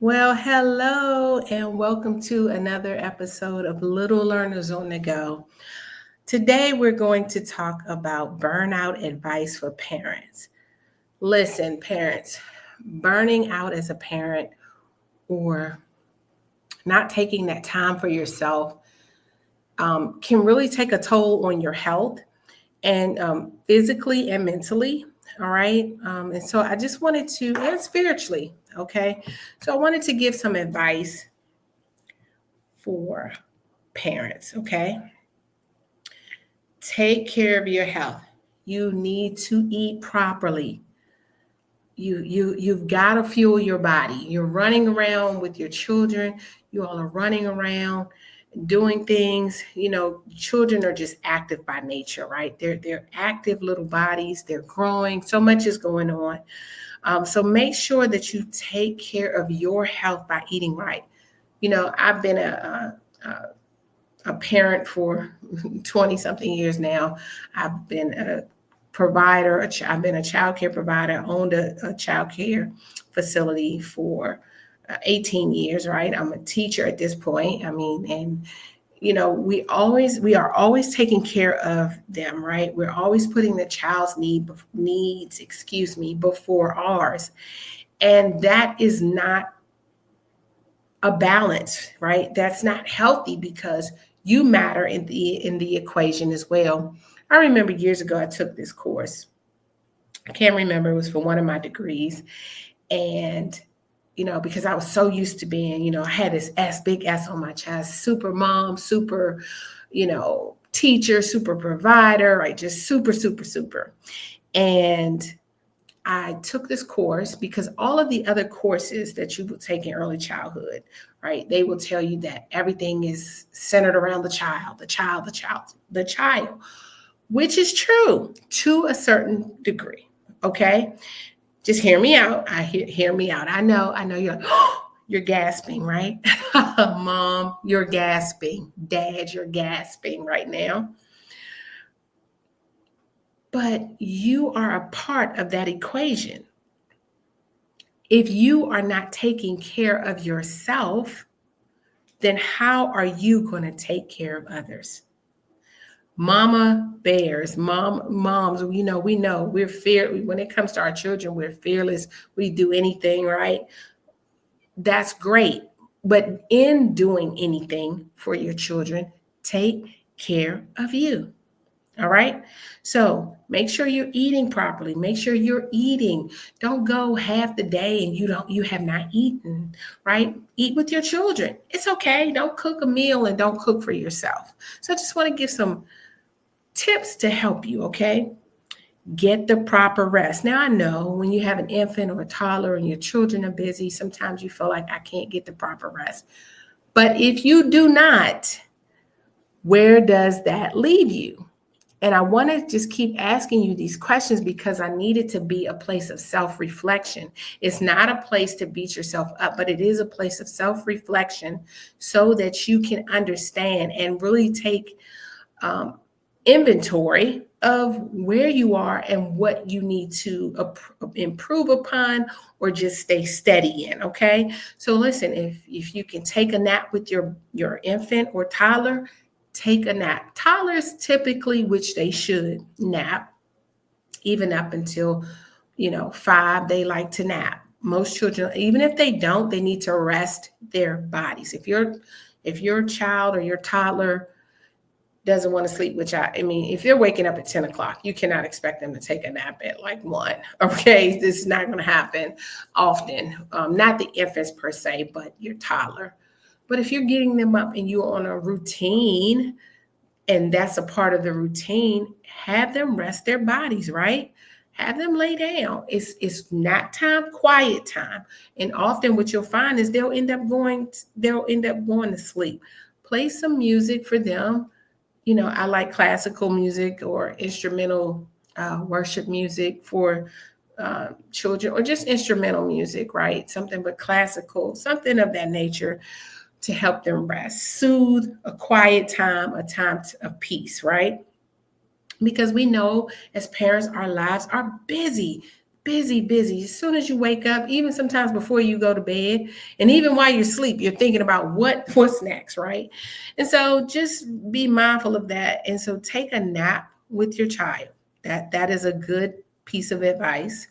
Well, hello, and welcome to another episode of Little Learners on the Go. Today, we're going to talk about burnout advice for parents. Listen, parents, burning out as a parent or not taking that time for yourself can really take a toll on your health and physically and mentally. All right. And so I just wanted to, and spiritually, okay. So I wanted to give some advice for parents, okay? Take care of your health. You need to eat properly. You've got to fuel your body. You're running around with your children. You all are running around doing things. Children are just active by nature, right? They're active little bodies. They're growing. So much is going on. So make sure that you take care of your health by eating right. I've been a parent for 20 something years now. I've been a provider. I've been a child care provider, owned a child care facility for 18 years, right? I'm a teacher at this point. And we are always taking care of them, right? We're always putting the child's needs, before ours. And that is not a balance, right? That's not healthy because you matter in the equation as well. I remember years ago I took this course. I can't remember, it was for one of my degrees. And because I was so used to being, I had this big S on my chest, super mom, super, teacher, super provider, right? Just super, super, super. And I took this course because all of the other courses that you will take in early childhood, right? They will tell you that everything is centered around the child, the child, the child, the child, which is true to a certain degree. Okay. Just hear me out. Hear me out. I know you're like, oh, you're gasping, right? Mom, you're gasping. Dad, you're gasping right now. But you are a part of that equation. If you are not taking care of yourself, then how are you going to take care of others? Mama bears, moms, we know we're when it comes to our children, we're fearless. We do anything, right? That's great. But in doing anything for your children, take care of you. All right. So make sure you're eating properly. Make sure you're eating. Don't go half the day and you have not eaten, right? Eat with your children. It's okay. Don't cook a meal and don't cook for yourself. So I just want to give some tips to help you, okay? Get the proper rest. Now, I know when you have an infant or a toddler and your children are busy, sometimes you feel like I can't get the proper rest. But if you do not, where does that leave you? And I want to just keep asking you these questions because I need it to be a place of self-reflection. It's not a place to beat yourself up, but it is a place of self-reflection so that you can understand and really take inventory of where you are and what you need to improve upon or just stay steady in. Okay. So listen, if you can take a nap with your infant or toddler, take a nap. Toddlers typically, which they should nap, even up until 5, they like to nap. Most children, even if they don't, they need to rest their bodies. If your child or your toddler doesn't want to sleep, which I mean, if they're waking up at 10 o'clock, you cannot expect them to take a nap at like 1. Okay, this is not going to happen often. Not the infants per se, but your toddler. But if you're getting them up and you're on a routine, and that's a part of the routine, have them rest their bodies, right? Have them lay down. It's nap time, quiet time. And often what you'll find is they'll end up going to sleep. Play some music for them. I like classical music or instrumental worship music for children, or just instrumental music, right? Something but classical, something of that nature to help them rest, soothe, a quiet time, a time of peace, right? Because we know as parents, our lives are busy, busy, busy. As soon as you wake up, even sometimes before you go to bed, and even while you're asleep, you're thinking about what's next, right? And so just be mindful of that. And so take a nap with your child. That is a good piece of advice.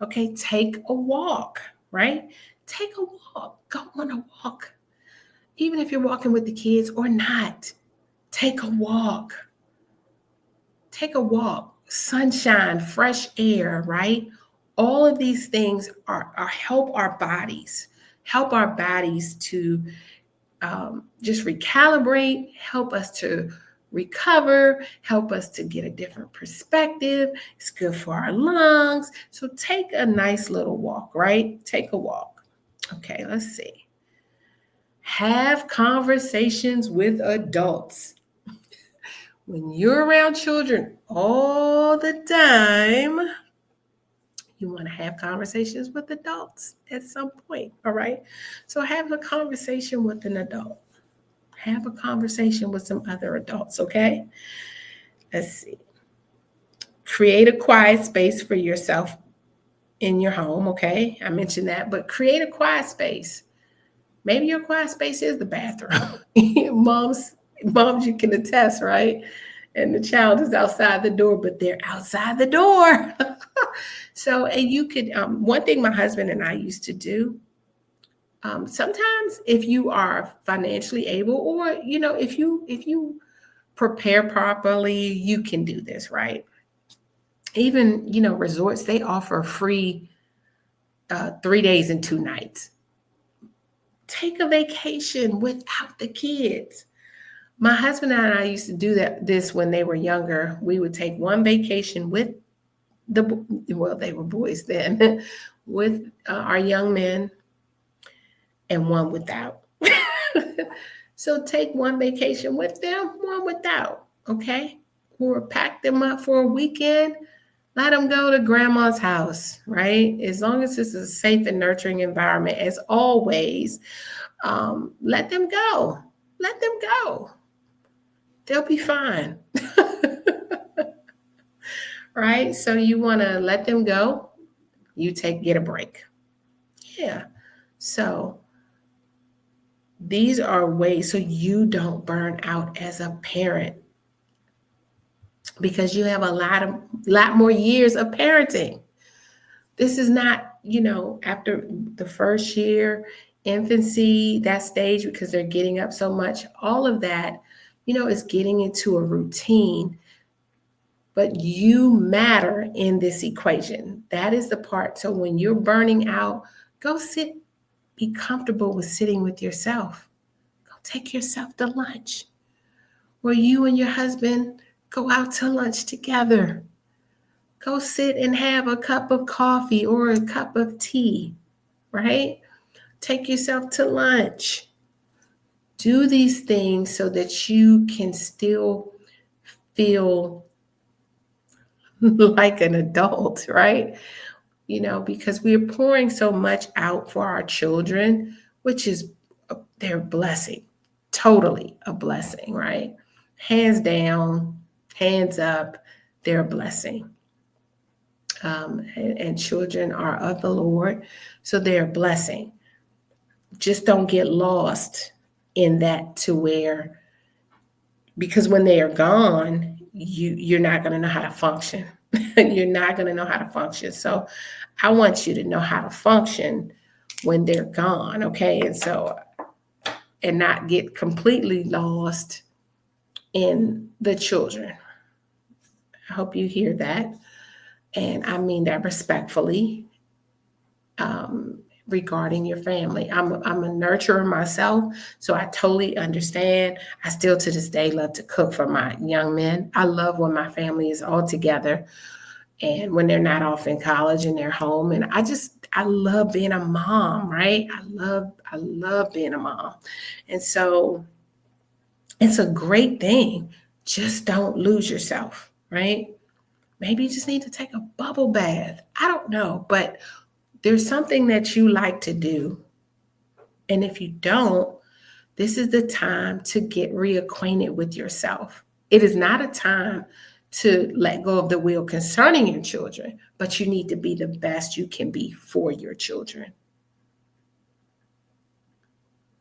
Okay, take a walk, right? Take a walk. Go on a walk. Even if you're walking with the kids or not, take a walk. Take a walk. Sunshine, fresh air, right? All of these things are help our bodies to just recalibrate, help us to recover, help us to get a different perspective. It's good for our lungs. So take a nice little walk, right? Take a walk. Okay, let's see. Have conversations with adults. When you're around children all the time, you want to have conversations with adults at some point, all right? So have a conversation with an adult. Have a conversation with some other adults, okay? Let's see. Create a quiet space for yourself in your home, okay? I mentioned that, but create a quiet space. Maybe your quiet space is the bathroom. moms, you can attest, right? And the child is outside the door, but they're outside the door. So, and you could, one thing my husband and I used to do, sometimes if you are financially able, or, if you prepare properly, you can do this, right? Even, resorts, they offer free 3 days and 2 nights. Take a vacation without the kids. My husband and I used to do this when they were younger. We would take one vacation with they were boys then, with our young men, and one without. So take one vacation with them, one without, okay? Or pack them up for a weekend, let them go to grandma's house, right? As long as it's a safe and nurturing environment, as always, let them go. Let them go. They'll be fine. Right? So you want to let them go. You get a break. Yeah. So these are ways so you don't burn out as a parent, because you have a lot more years of parenting. This is not, after the first year, infancy, that stage, because they're getting up so much, all of that, is getting into a routine. But you matter in this equation. That is the part. So when you're burning out, go sit, be comfortable with sitting with yourself. Go take yourself to lunch, or you and your husband go out to lunch together. Go sit and have a cup of coffee or a cup of tea, right? Take yourself to lunch. Do these things so that you can still feel like an adult, right? Because we're pouring so much out for our children, which is their blessing, totally a blessing, right? Hands down, hands up, they're a blessing. And children are of the Lord, so they're a blessing. Just don't get lost in that, to where, because when they are gone, you're not going to know how to function. You're not going to know how to function. So I want you to know how to function when they're gone, okay? And not get completely lost in the children. I hope you hear that. And I mean that respectfully, regarding your family. I'm a nurturer myself, so I totally understand. I still to this day love to cook for my young men. I love when my family is all together and when they're not off in college and they're home. And I love being a mom, right? I love being a mom. And so it's a great thing. Just don't lose yourself, right? Maybe you just need to take a bubble bath. I don't know, but there's something that you like to do. And if you don't, this is the time to get reacquainted with yourself. It is not a time to let go of the will concerning your children, but you need to be the best you can be for your children.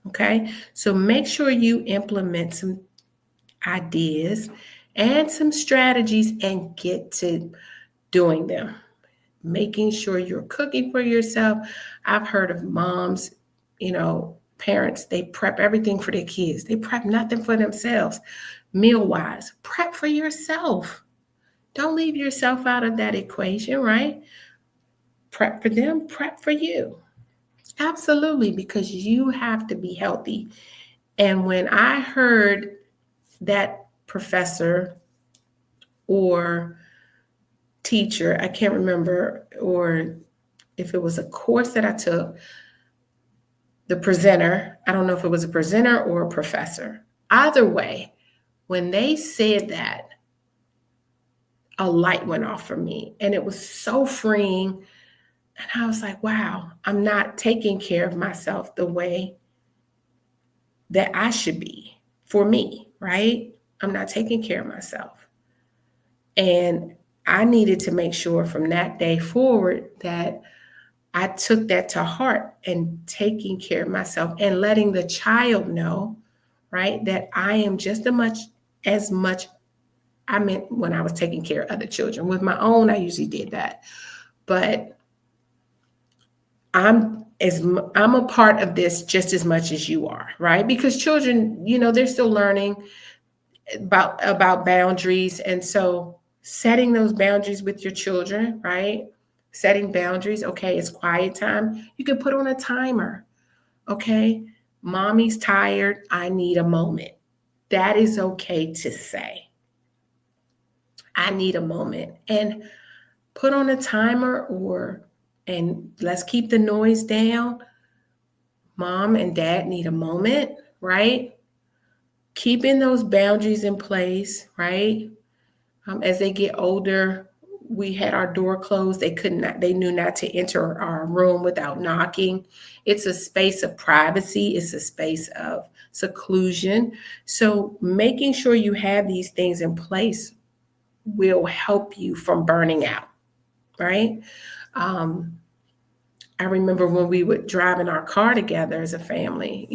Okay, so make sure you implement some ideas and some strategies and get to doing them. Making sure you're cooking for yourself. I've heard of moms, parents, they prep everything for their kids. They prep nothing for themselves. Meal wise, prep for yourself. Don't leave yourself out of that equation, right? Prep for them, prep for you. Absolutely, because you have to be healthy. And when I heard that professor or teacher, I can't remember, or if it was a course that I took, the presenter, I don't know if it was a presenter or a professor. Either way, when they said that, a light went off for me and it was so freeing. And I was like, wow, I'm not taking care of myself the way that I should be for me, right? I'm not taking care of myself. And I needed to make sure from that day forward that I took that to heart and taking care of myself and letting the child know, right, that I am just as much I meant when I was taking care of other children. With my own, I usually did that. But I'm a part of this just as much as you are, right? Because children, they're still learning about boundaries. And so setting those boundaries with your children, right? Setting boundaries. Okay, it's quiet time. You can put on a timer. Okay, mommy's tired. I need a moment. That is okay to say. I need a moment. And put on a timer and let's keep the noise down. Mom and dad need a moment, right? Keeping those boundaries in place, right? As they get older, we had our door closed. They knew not to enter our room without knocking. It's a space of privacy. It's a space of seclusion. So making sure you have these things in place will help you from burning out, right? I remember when we would drive in our car together as a family,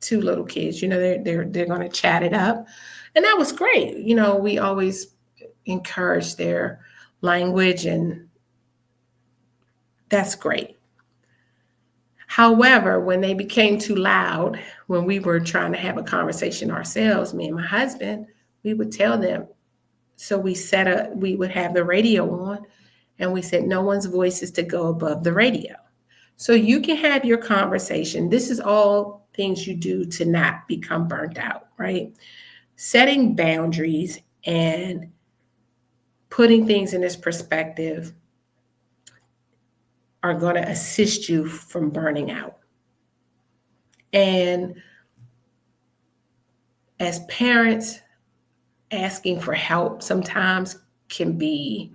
two little kids, they're going to chat it up. And that was great. We always encourage their language, and that's great. However, when they became too loud, when we were trying to have a conversation ourselves, me and my husband, we would tell them. So we would have the radio on, and we said, no one's voice is to go above the radio. So you can have your conversation. This is all things you do to not become burnt out, right? Setting boundaries and putting things in this perspective are going to assist you from burning out. And as parents, asking for help sometimes can be,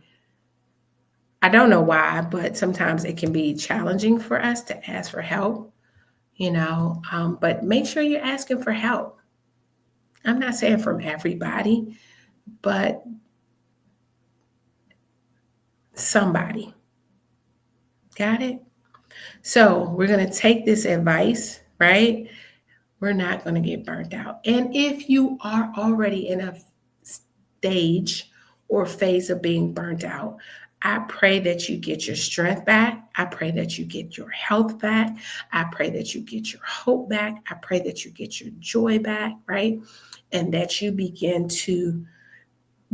I don't know why, but sometimes it can be challenging for us to ask for help, but make sure you're asking for help. I'm not saying from everybody, but somebody. Got it? So we're going to take this advice, right? We're not going to get burnt out. And if you are already in a stage or phase of being burnt out, I pray that you get your strength back. I pray that you get your health back. I pray that you get your hope back. I pray that you get your joy back, right? And that you begin to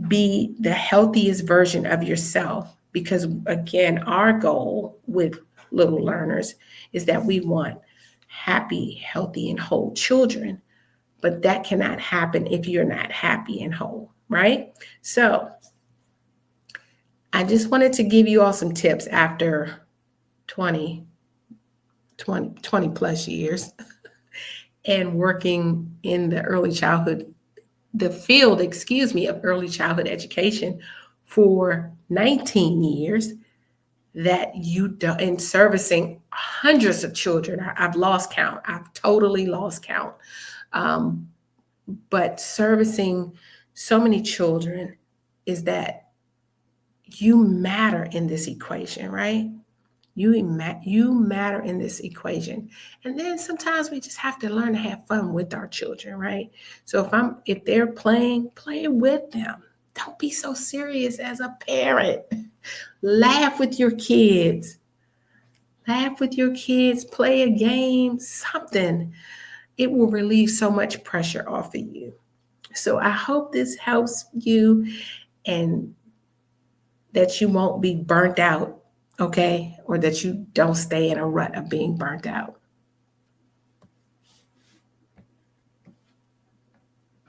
be the healthiest version of yourself. Because again, our goal with little learners is that we want happy, healthy, and whole children. But that cannot happen if you're not happy and whole, right? So I just wanted to give you all some tips after 20 plus years and working in the field of early childhood education for 19 years, that you do, in servicing hundreds of children. I've lost count. I've totally lost count. But servicing so many children is that you matter in this equation, right? You matter in this equation. And then sometimes we just have to learn to have fun with our children, right? So if they're playing, play with them. Don't be so serious as a parent. Laugh with your kids. Laugh with your kids, play a game, something. It will relieve so much pressure off of you. So I hope this helps you and that you won't be burnt out, okay? Or that you don't stay in a rut of being burnt out.